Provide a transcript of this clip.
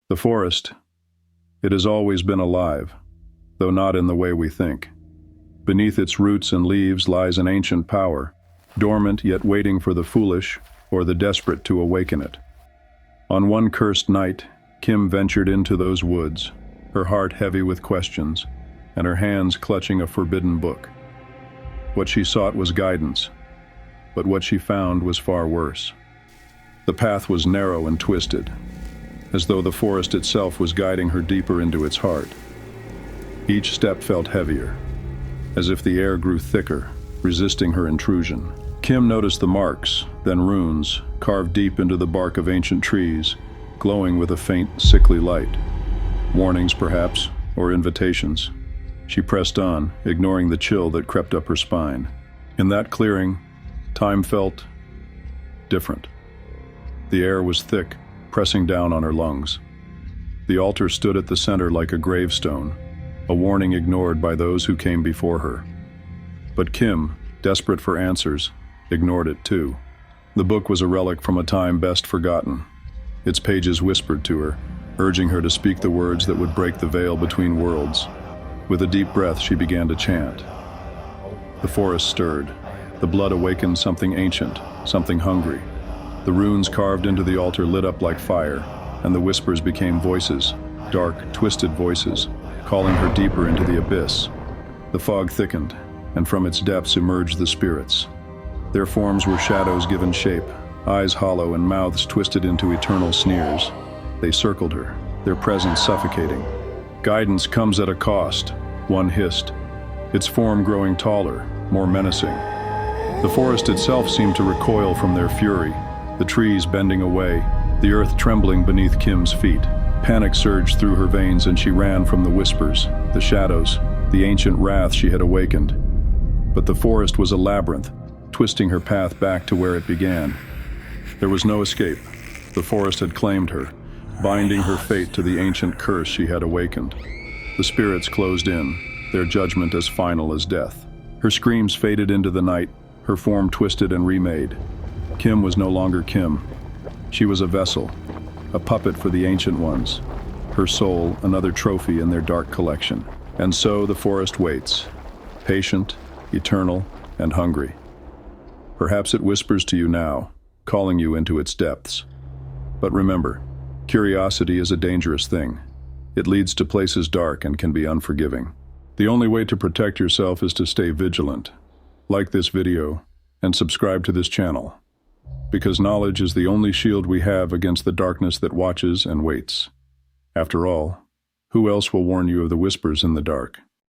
The forest, it has always been alive, though not in the way we think. Beneath its roots and leaves lies an ancient power, dormant yet waiting for the foolish or the desperate to awaken it. On one cursed night, Kim ventured into those woods, her heart heavy with questions, and her hands clutching a forbidden book. What she sought was guidance, but what she found was far worse. The path was narrow and twisted, as though the forest itself was guiding her deeper into its heart. Each step felt heavier, as if the air grew thicker, resisting her intrusion. Kim noticed the marks, then runes, carved deep into the bark of ancient trees, glowing with a faint, sickly light. Warnings, perhaps, or invitations. She pressed on, ignoring the chill that crept up her spine. In that clearing, time felt different. The air was thick, pressing down on her lungs. The altar stood at the center like a gravestone, a warning ignored by those who came before her. But Kim, desperate for answers, ignored it too. The book was a relic from a time best forgotten. Its pages whispered to her, urging her to speak the words that would break the veil between worlds. With a deep breath, she began to chant. The forest stirred. The blood awakened something ancient, something hungry. The runes carved into the altar lit up like fire, and the whispers became voices, dark, twisted voices, calling her deeper into the abyss. The fog thickened, and from its depths emerged the spirits. Their forms were shadows given shape, eyes hollow and mouths twisted into eternal sneers. They circled her, their presence suffocating. Guidance comes at a cost, one hissed, its form growing taller, more menacing. The forest itself seemed to recoil from their fury, the trees bending away, the earth trembling beneath Kim's feet. Panic surged through her veins and she ran from the whispers, the shadows, the ancient wrath she had awakened. But the forest was a labyrinth, twisting her path back to where it began. There was no escape. The forest had claimed her, binding her fate to the ancient curse she had awakened. The spirits closed in, their judgment as final as death. Her screams faded into the night, her form twisted and remade. Kim was no longer Kim. She was a vessel, a puppet for the ancient ones. Her soul, another trophy in their dark collection. And so the forest waits, patient, eternal, and hungry. Perhaps it whispers to you now, calling you into its depths. But remember, curiosity is a dangerous thing. It leads to places dark and can be unforgiving. The only way to protect yourself is to stay vigilant. Like this video, and subscribe to this channel. Because knowledge is the only shield we have against the darkness that watches and waits. After all, who else will warn you of the whispers in the dark?